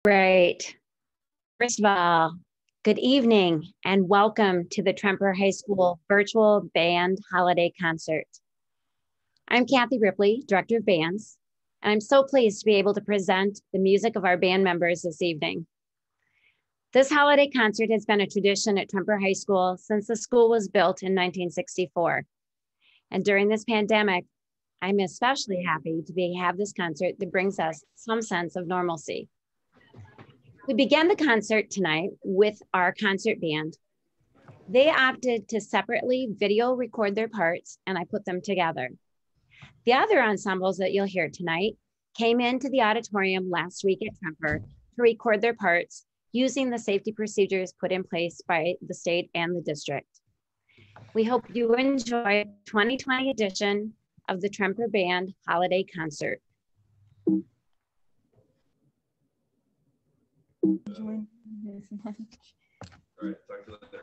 Right. First of all, good evening and welcome to the Tremper High School Virtual Band Holiday Concert. I'm Kathy Ripley, Director of Bands, and I'm so pleased to be able to present the music of our band members this evening. This holiday concert has been a tradition at Tremper High School since the school was built in 1964. And during this pandemic, I'm especially happy to have this concert that brings us some sense of normalcy. We began the concert tonight with our concert band. They opted to separately video record their parts, and I put them together. The other ensembles that you'll hear tonight came into the auditorium last week at Tremper to record their parts using the safety procedures put in place by the state and the district. We hope you enjoy the 2020 edition of the Tremper Band Holiday Concert. Join this lunch. All right, talk to you later.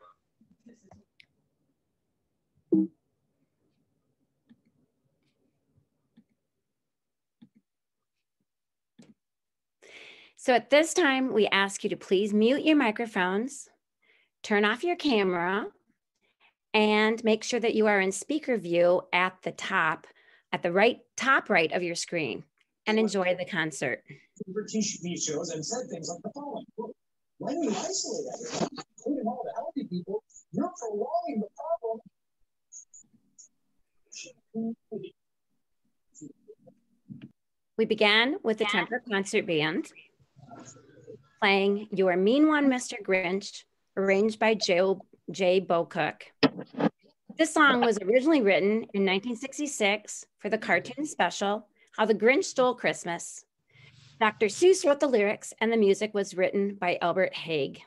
So at this time, we ask you to please mute your microphones, turn off your camera, and make sure that you are in speaker view at the top right of your screen, and enjoy the concert. TV shows and said things like the following: "When we isolate everyone, including all the healthy people, you're prolonging the problem." We began with the Tremper Concert Band playing "You're a Mean One, Mr. Grinch," arranged by J. Bocook. This song was originally written in 1966 for the cartoon special, How the Grinch Stole Christmas. Dr. Seuss wrote the lyrics, and the music was written by Albert Haig.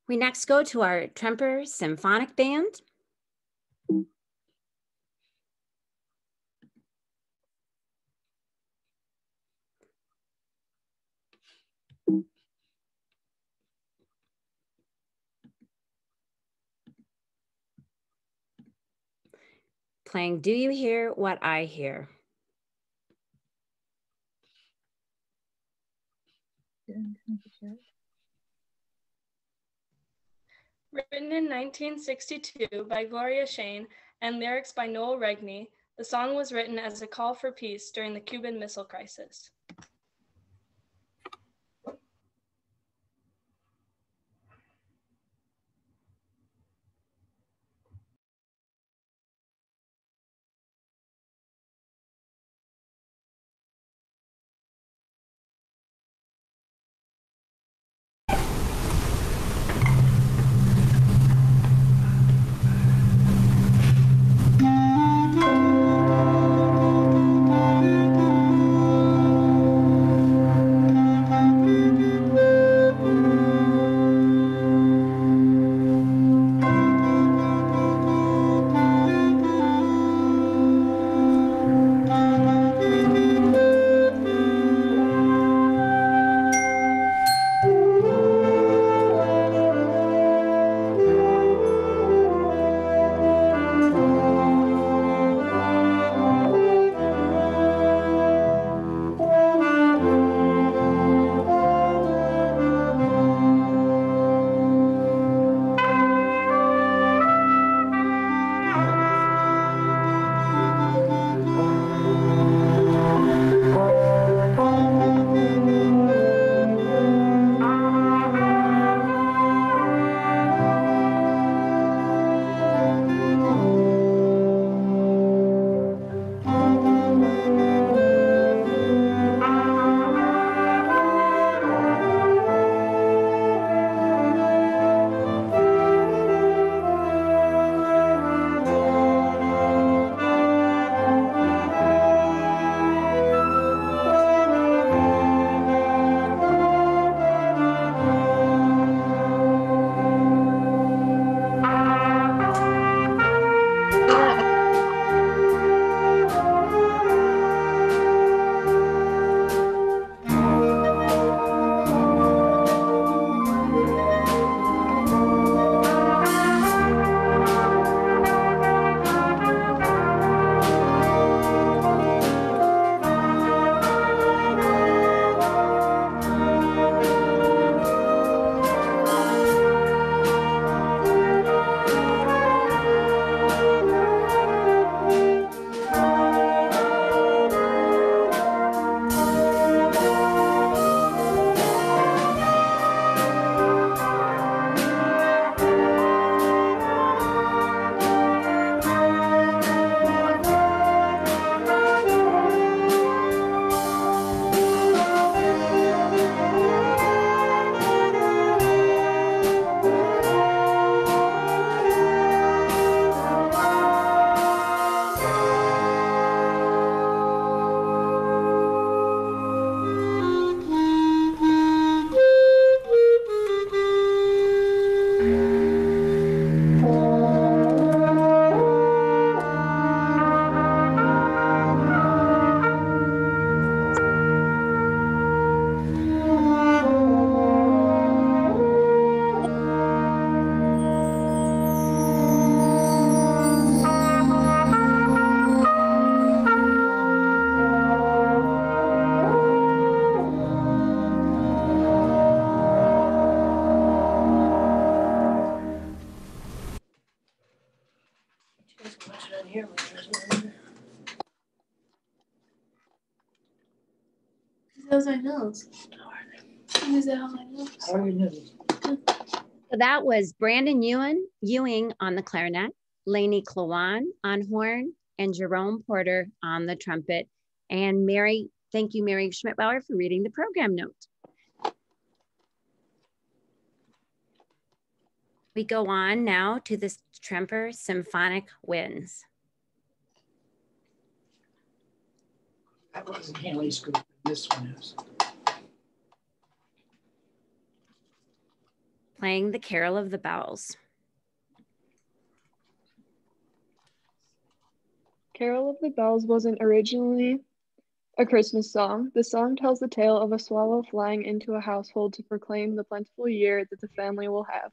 We next go to our Tremper Symphonic Band. playing Do You Hear What I Hear? Written in 1962 by Gloria Shane and lyrics by Noel Regney, the song was written as a call for peace during the Cuban Missile Crisis. Those are notes. Is that how I know? How are your nipples? So that was Brandon Ewing on the clarinet, Lainey Klawan on horn, and Jerome Porter on the trumpet. And Mary, thank you, Mary Schmidbauer, for reading the program note. We go on now to the Tremper Symphonic Winds. That wasn't Haley's group, this one is. Playing the Carol of the Bells. Carol of the Bells wasn't originally a Christmas song. The song tells the tale of a swallow flying into a household to proclaim the plentiful year that the family will have.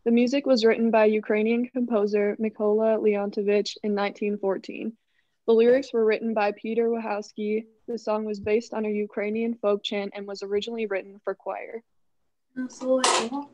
The music was written by Ukrainian composer Mykola Leontovich in 1914. The lyrics were written by Peter Wachowski. The song was based on a Ukrainian folk chant and was originally written for choir. そうやろ。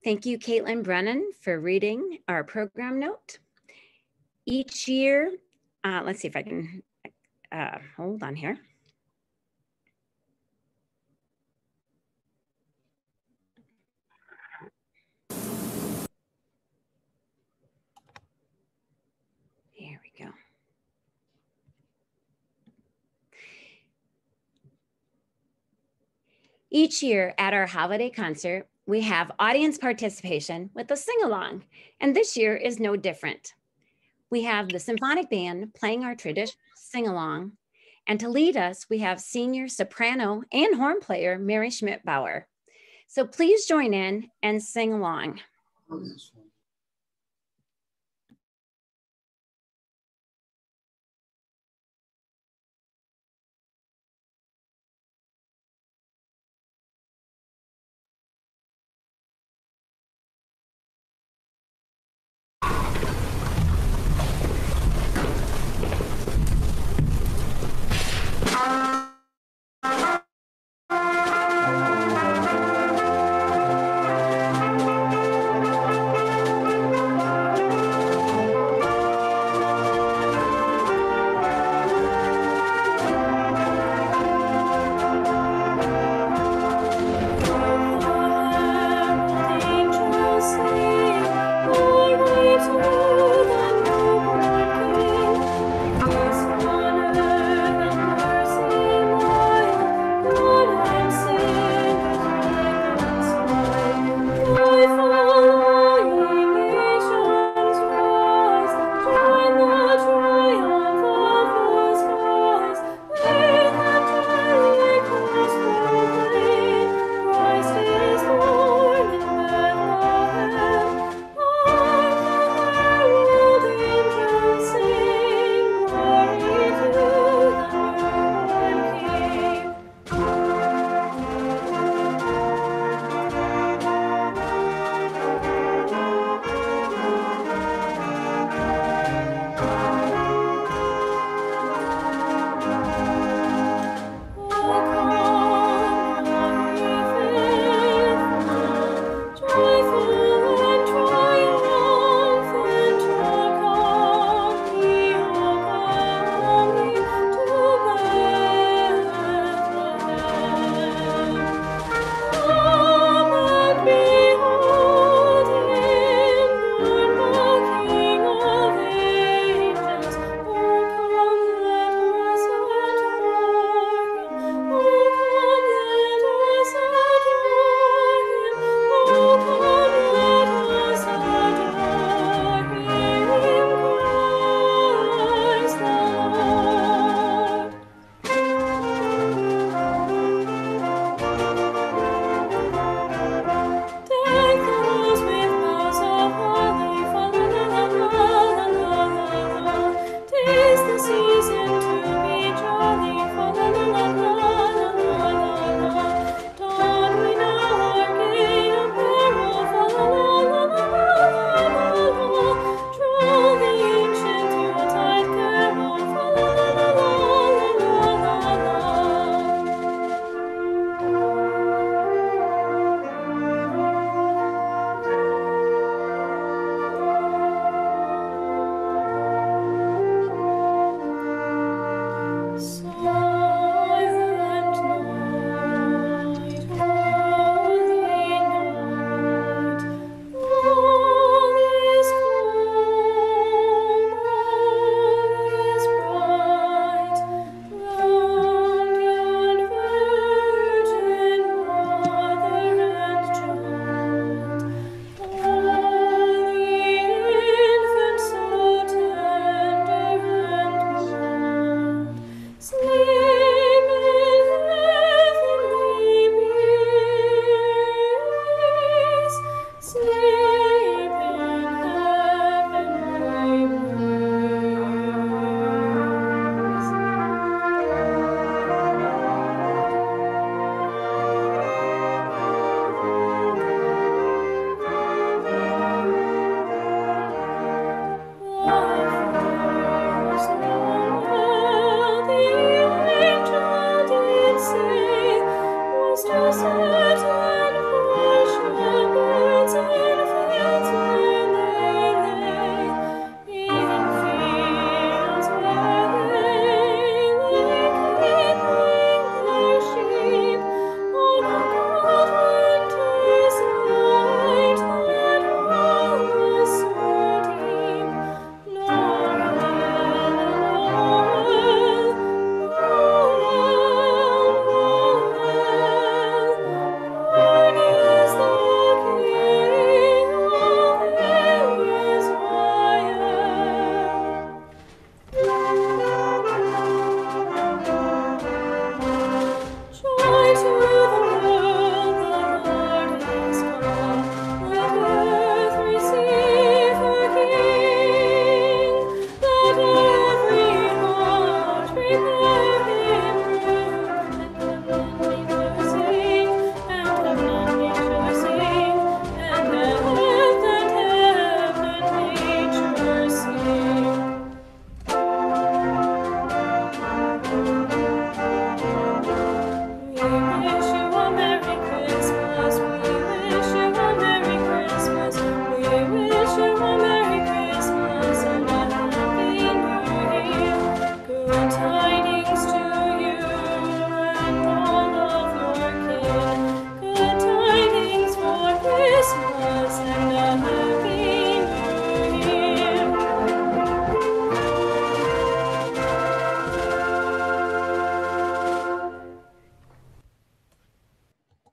Thank you, Caitlin Brennan, for reading our program note. Each year, let's see if I can, hold on here. Here we go. Each year at our holiday concert, we have audience participation with a sing-along, and this year is no different. We have the symphonic band playing our traditional sing-along, and to lead us, we have senior soprano and horn player Mary Schmidt-Bauer. So please join in and sing along.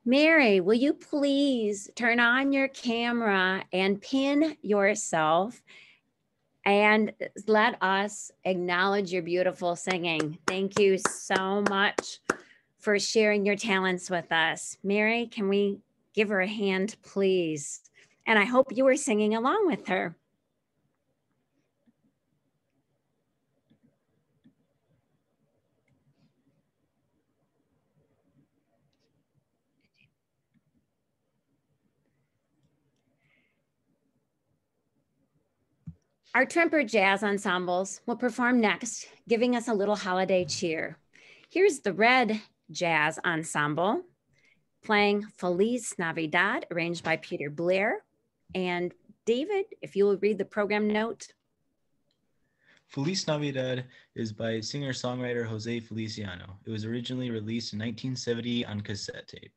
Mary, will you please turn on your camera and pin yourself and let us acknowledge your beautiful singing. Thank you so much for sharing your talents with us. Mary, can we give her a hand, please? And I hope you were singing along with her. Our Tremper Jazz Ensembles will perform next, giving us a little holiday cheer. Here's the Red Jazz Ensemble playing Feliz Navidad, arranged by Peter Blair. And David, if you will read the program note. Feliz Navidad is by singer-songwriter Jose Feliciano. It was originally released in 1970 on cassette tape.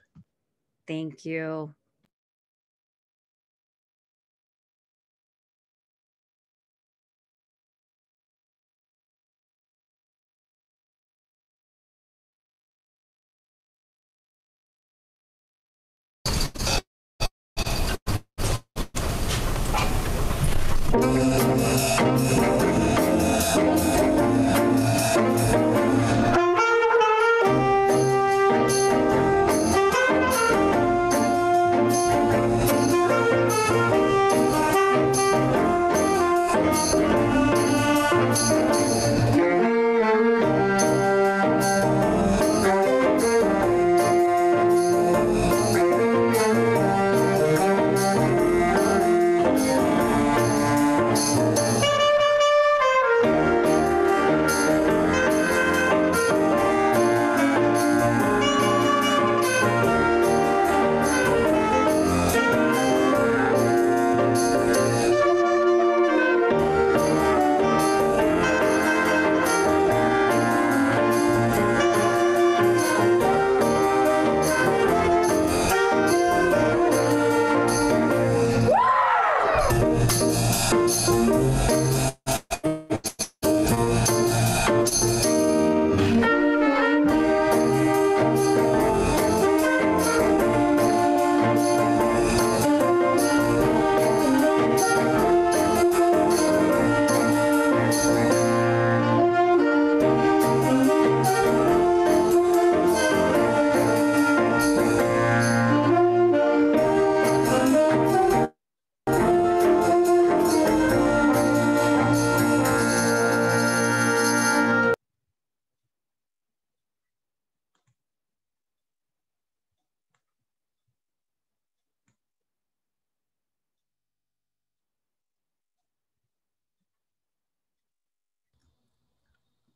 Thank you.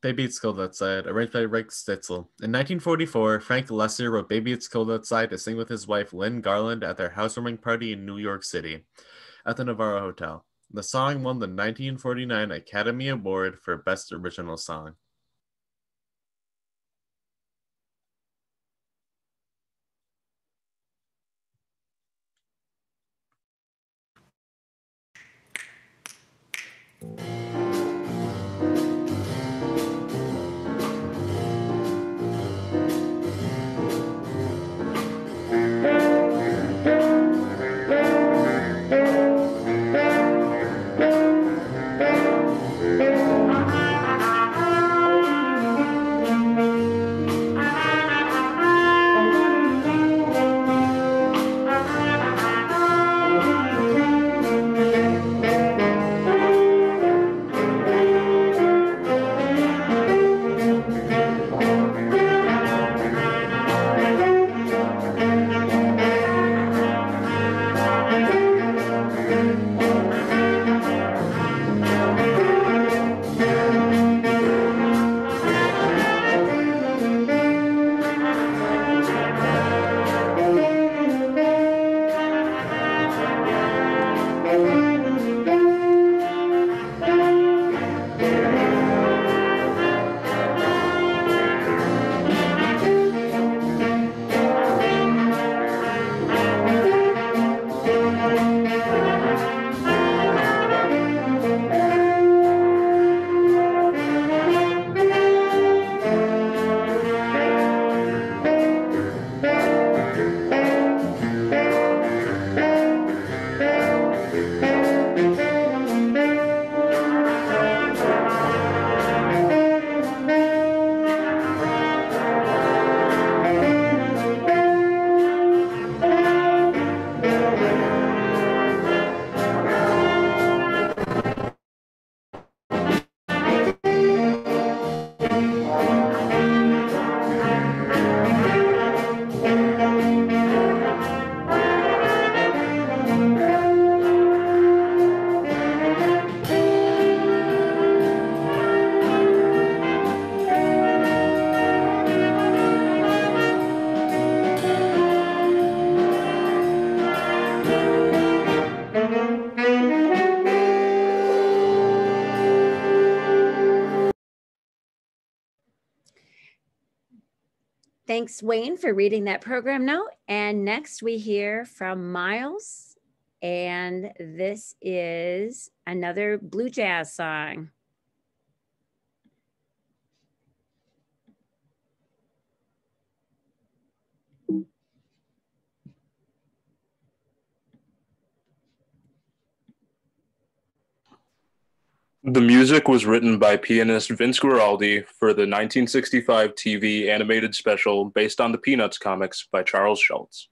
Baby It's Cold Outside, arranged by Rick Stitzel. In 1944, Frank Lesser wrote Baby It's Cold Outside to sing with his wife Lynn Garland at their housewarming party in New York City at the Navarro Hotel. The song won the 1949 Academy Award for Best Original Song. Thanks, Wayne, for reading that program note. And next we hear from Miles, and this is another blue jazz song. The music was written by pianist Vince Guaraldi for the 1965 TV animated special based on the Peanuts comics by Charles Schulz.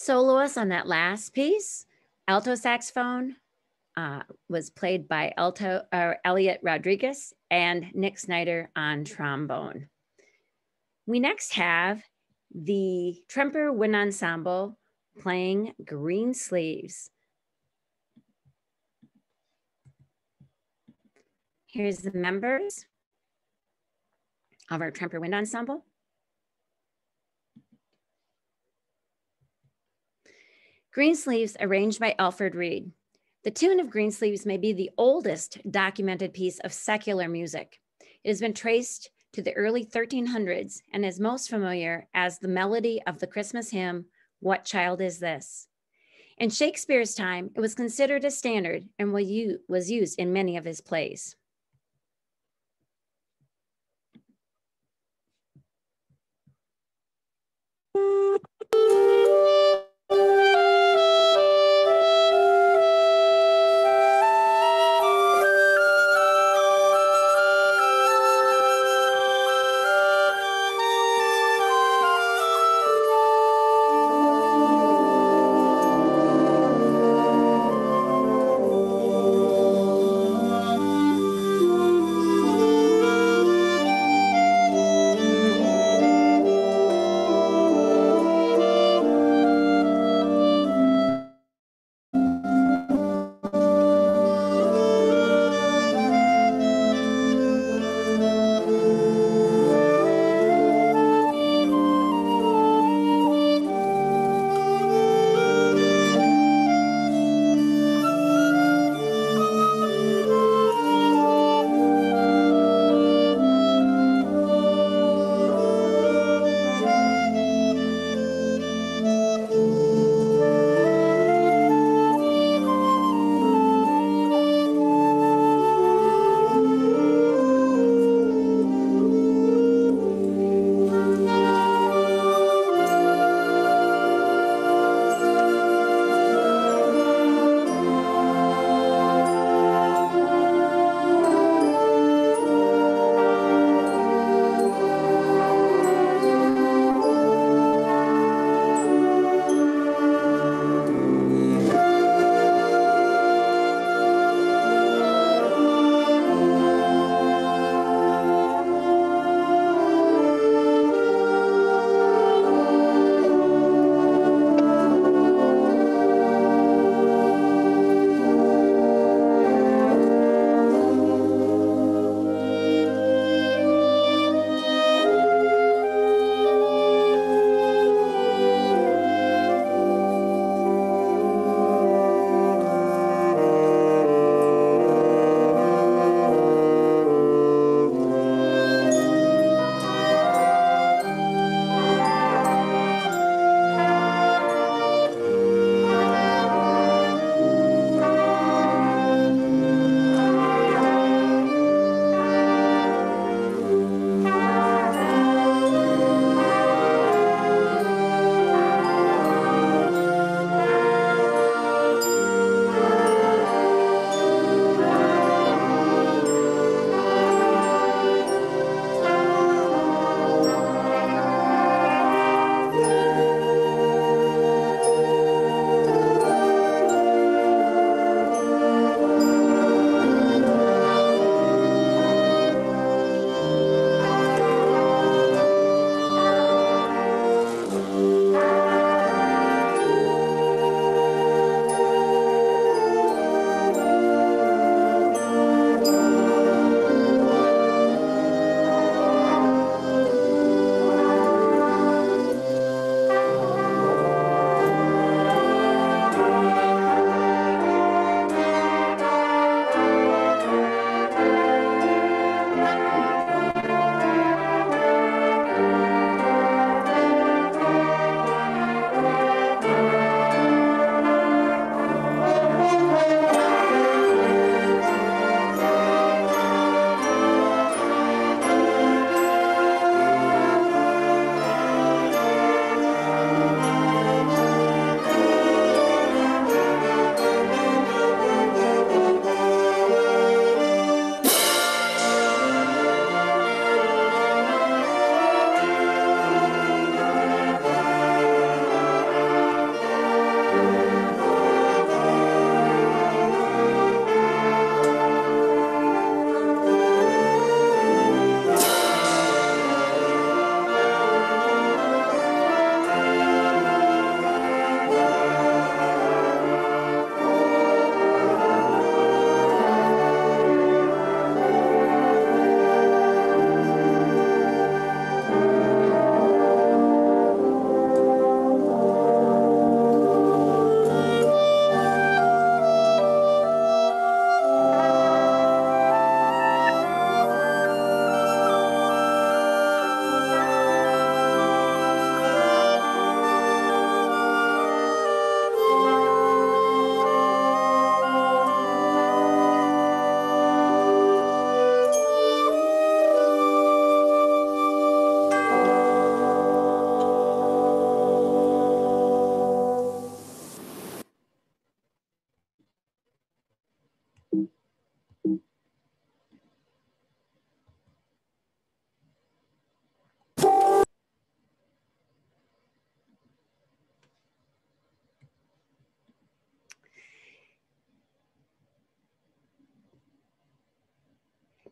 Soloist on that last piece, alto saxophone, was played by Elliot Rodriguez and Nick Snyder on trombone. We next have the Tremper Wind Ensemble playing Green Sleeves. Here's the members of our Tremper Wind Ensemble. Green Sleeves, arranged by Alfred Reed. The tune of Green Sleeves may be the oldest documented piece of secular music. It has been traced to the early 1300s and is most familiar as the melody of the Christmas hymn, What Child Is This? In Shakespeare's time, it was considered a standard and was used in many of his plays.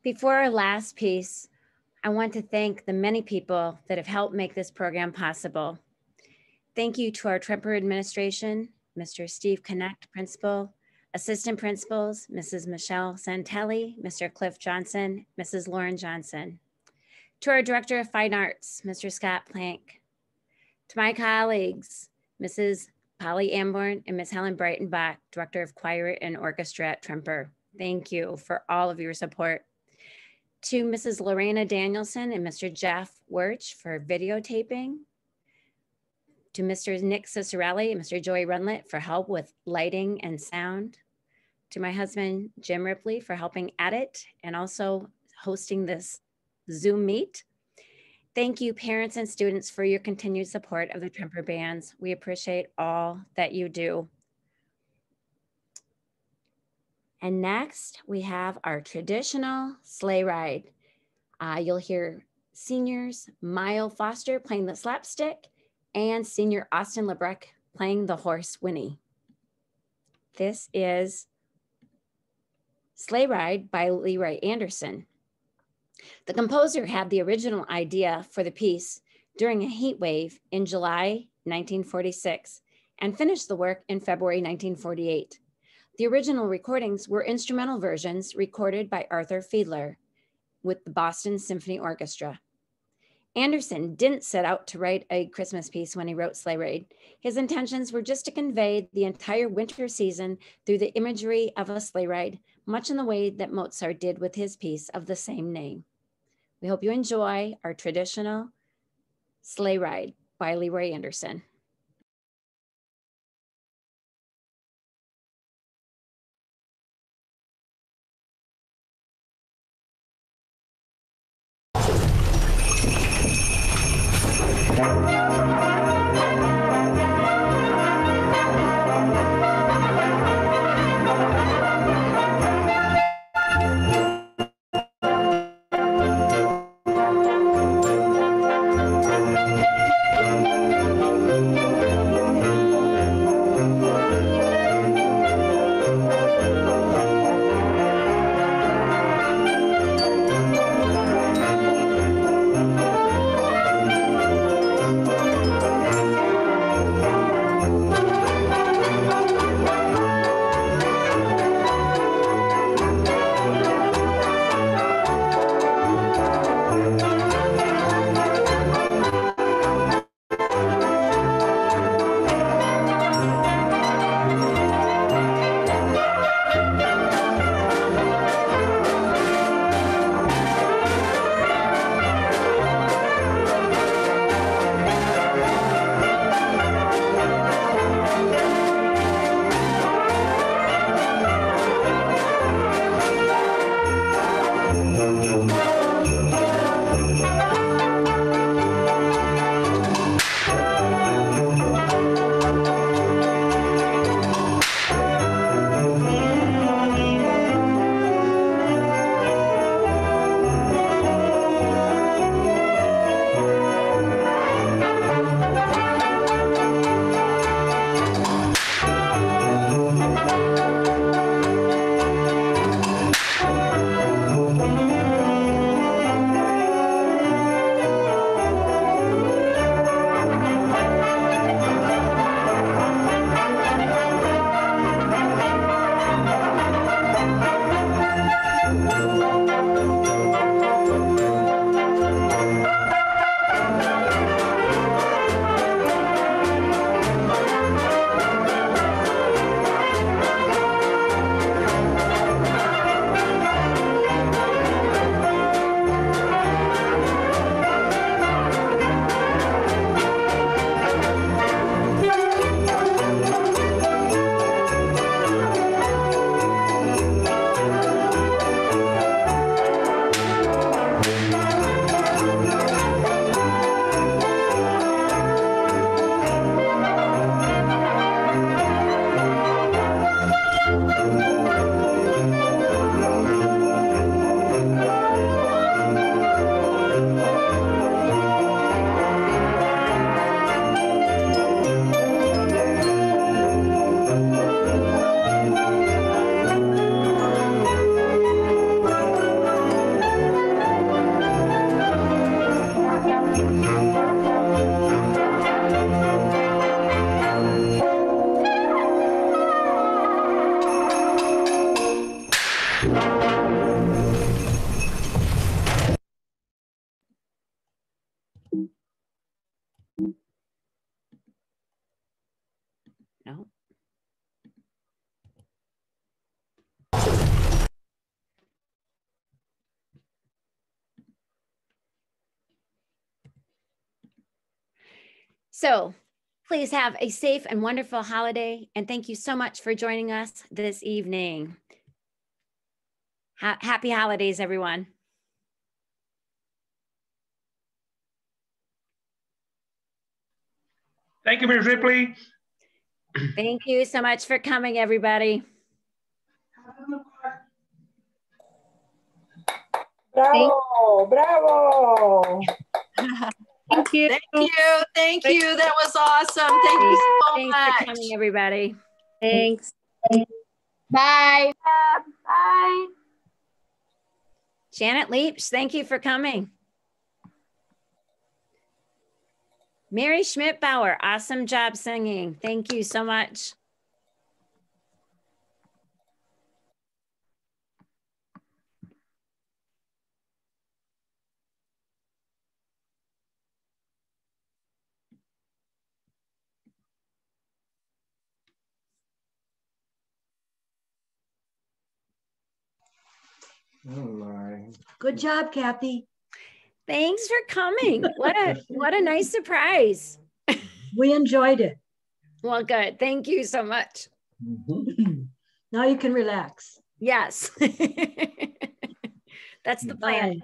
Before our last piece, I want to thank the many people that have helped make this program possible. Thank you to our Tremper administration, Mr. Steve Connect, principal, assistant principals, Mrs. Michelle Santelli, Mr. Cliff Johnson, Mrs. Lauren Johnson. To our Director of Fine Arts, Mr. Scott Plank. To my colleagues, Mrs. Polly Amborn and Ms. Helen Breitenbach, Director of Choir and Orchestra at Tremper. Thank you for all of your support. To Mrs. Lorena Danielson and Mr. Jeff Wirch for videotaping. To Mr. Nick Cicerelli and Mr. Joey Runlet for help with lighting and sound. To my husband, Jim Ripley, for helping edit and also hosting this Zoom meet. Thank you, parents and students, for your continued support of the Tremper Bands. We appreciate all that you do. And next, we have our traditional sleigh ride. You'll hear seniors Mile Foster playing the slapstick and senior Austin Lebrecht playing the horse Winnie. This is Sleigh Ride by Leroy Anderson. The composer had the original idea for the piece during a heat wave in July 1946 and finished the work in February 1948. The original recordings were instrumental versions recorded by Arthur Fiedler with the Boston Symphony Orchestra. Anderson didn't set out to write a Christmas piece when he wrote Sleigh Ride. His intentions were just to convey the entire winter season through the imagery of a sleigh ride, much in the way that Mozart did with his piece of the same name. We hope you enjoy our traditional Sleigh Ride by Leroy Anderson. No. So please have a safe and wonderful holiday. And thank you so much for joining us this evening. Happy holidays, everyone. Thank you, Ms. Ripley. Thank you so much for coming, everybody. Bravo, bravo. Thank you. Thank you. Thank you. That was awesome. Thank you so Thanks much. for coming, everybody. Thanks. Bye. Bye. Janet Leach, thank you for coming. Mary Schmidt-Bauer, awesome job singing. Thank you so much. Good job, Kathy. Thanks for coming. What a nice surprise. We enjoyed it. Well, good. Thank you so much. Now you can relax. Yes. That's the plan.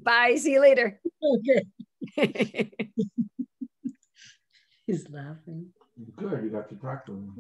Bye. See you later. Okay. He's laughing. Good, you got to talk to him.